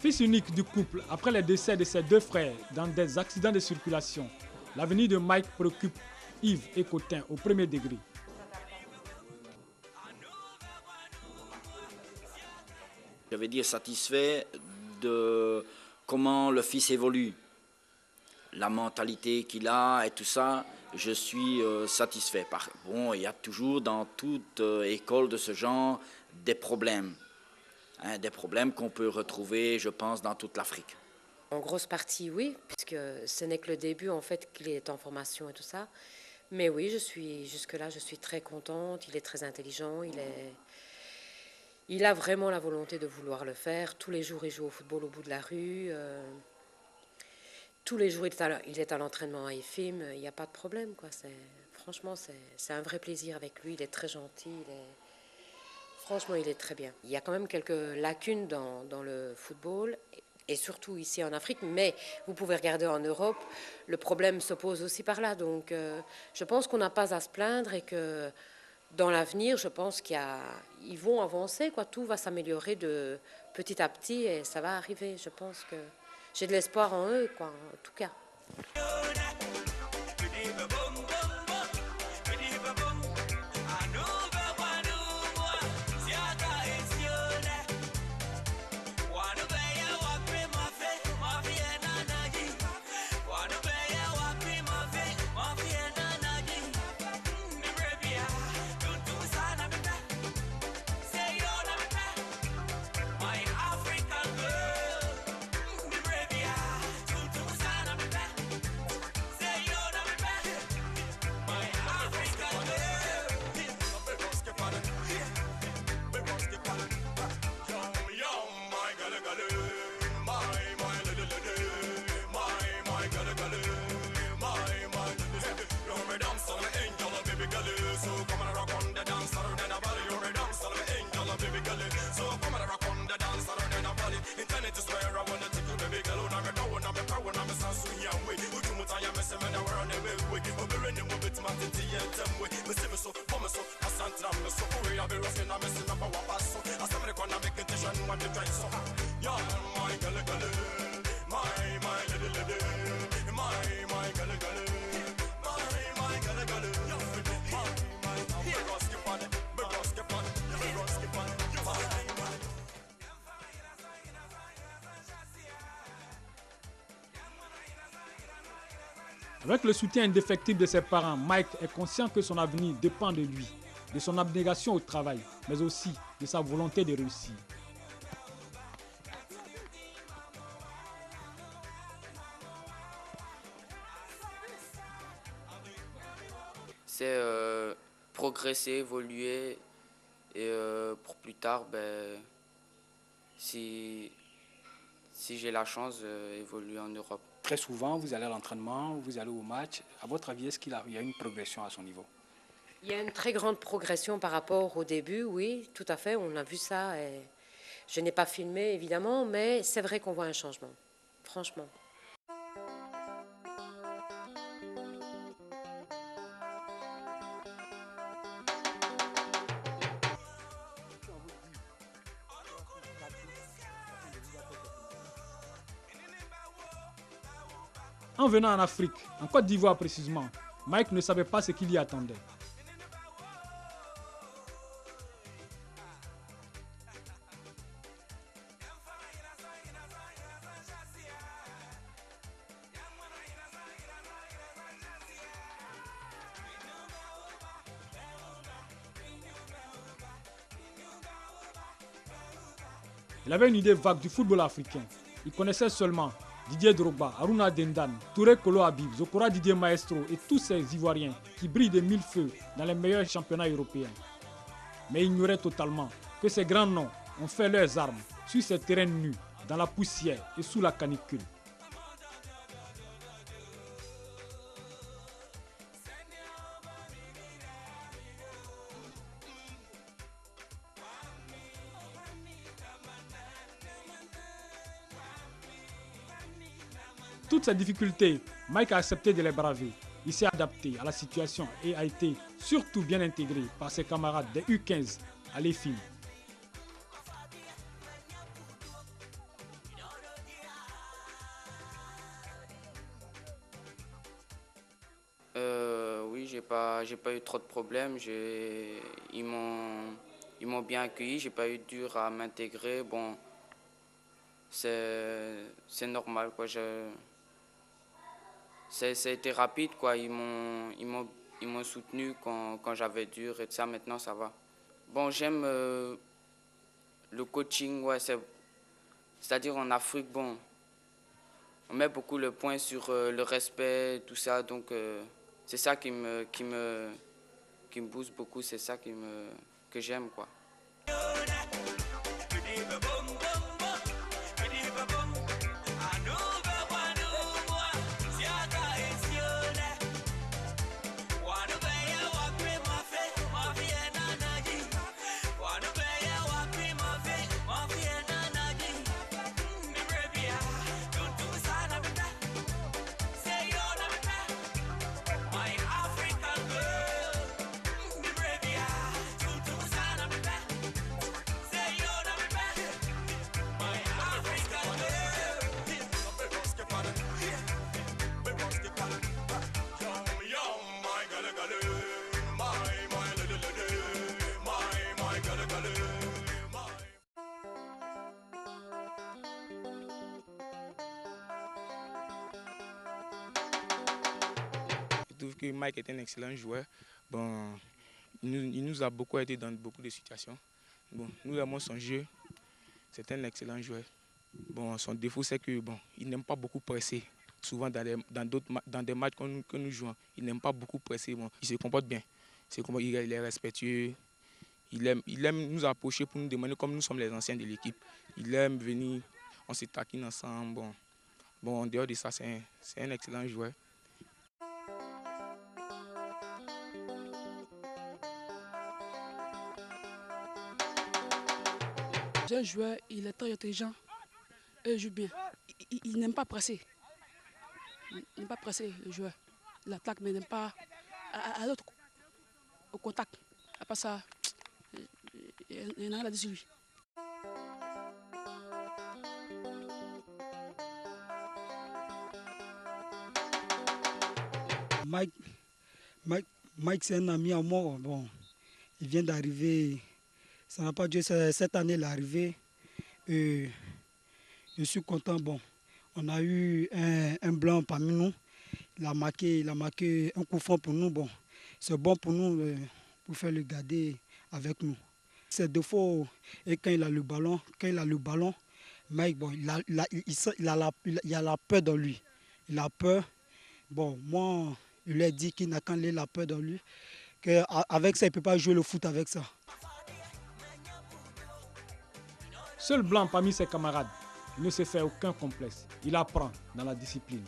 Fils unique du couple, après les décès de ses deux frères dans des accidents de circulation, l'avenir de Mike préoccupe Yves et Cotin au premier degré. Je vais dire satisfait de comment le fils évolue, la mentalité qu'il a et tout ça, je suis satisfait. Bon, il y a toujours dans toute école de ce genre des problèmes. Des problèmes qu'on peut retrouver, je pense, dans toute l'Afrique. En grosse partie, oui, puisque ce n'est que le début, en fait, qu'il est en formation et tout ça. Mais oui, jusque-là, je suis très contente. Il est très intelligent, il a vraiment la volonté de vouloir le faire. Tous les jours, il joue au football au bout de la rue. Tous les jours, il est à l'entraînement à IFIM. Il n'y a pas de problème, quoi. Franchement, c'est un vrai plaisir avec lui. Il est très gentil, franchement, il est très bien. Il y a quand même quelques lacunes dans le football, et surtout ici en Afrique, mais vous pouvez regarder en Europe, le problème se pose aussi par là. Donc je pense qu'on n'a pas à se plaindre et que dans l'avenir, je pense qu'ils vont avancer, quoi. Tout va s'améliorer de petit à petit et ça va arriver. Je pense que j'ai de l'espoir en eux, quoi, en tout cas. Avec le soutien indéfectible de ses parents, Mike est conscient que son avenir dépend de lui, de son abnégation au travail, mais aussi de sa volonté de réussir. C'est progresser, évoluer et pour plus tard, si j'ai la chance, évoluer en Europe. Très souvent, vous allez à l'entraînement, vous allez au match. À votre avis, est-ce qu'il y a une progression à son niveau? Il y a une très grande progression par rapport au début, oui, tout à fait, on a vu ça. Et je n'ai pas filmé, évidemment, mais c'est vrai qu'on voit un changement, franchement. En venant en Afrique, en Côte d'Ivoire précisément, Mike ne savait pas ce qu'il y attendait. Il avait une idée vague du football africain. Il connaissait seulement Didier Drogba, Haruna Dendane, Touré Kolo Habib, Zokora Didier Maestro et tous ces Ivoiriens qui brillent de mille feux dans les meilleurs championnats européens. Mais il ignorait totalement que ces grands noms ont fait leurs armes sur ces terrains nus, dans la poussière et sous la canicule. Toutes ces difficultés, Mike a accepté de les braver. Il s'est adapté à la situation et a été surtout bien intégré par ses camarades des U15 à l'EFIM. j'ai pas eu trop de problèmes. Ils m'ont bien accueilli, j'ai pas eu dur à m'intégrer. Bon, c'est normal, quoi. Ça a été rapide, quoi. Ils m'ont soutenu quand j'avais dur et tout ça. Maintenant, ça va. Bon, j'aime le coaching, ouais, c'est-à-dire en Afrique, bon, on met beaucoup le point sur le respect, tout ça. Donc, c'est ça qui me booste beaucoup. C'est ça que j'aime, quoi. Je trouve que Mike est un excellent joueur. Bon, il nous a beaucoup aidé dans beaucoup de situations. Bon, nous aimons son jeu. C'est un excellent joueur. Bon, son défaut, c'est que bon, il n'aime pas beaucoup presser. Souvent, dans des matchs que nous jouons, il n'aime pas beaucoup presser. Bon, il se comporte bien. Il est respectueux. Il aime nous approcher pour nous demander, comme nous sommes les anciens de l'équipe. Il aime venir, on se taquine ensemble. Bon, en dehors de ça, c'est un excellent joueur. C'est un joueur, il est très intelligent et il joue bien. Il n'aime pas presser. Il n'aime pas presser le joueur. Il attaque, mais il n'aime pas à l'autre au contact. Après ça, il n'a rien à dire sur lui. Mike, c'est un ami à moi. Bon, il vient d'arriver. Ça n'a pas duré, cette année, il est arrivé. Je suis content. Bon, on a eu un blanc parmi nous. Il a marqué un coup franc pour nous. Bon, c'est bon pour nous pour faire le garder avec nous. Ses défauts, et quand il a le ballon, Mike, bon, il a la peur dans lui. Il a peur. Bon, moi, je lui ai dit qu'il n'a qu'à la peur dans lui. Qu'avec ça, il ne peut pas jouer le foot avec ça. Seul blanc parmi ses camarades, il ne se fait aucun complexe. Il apprend dans la discipline.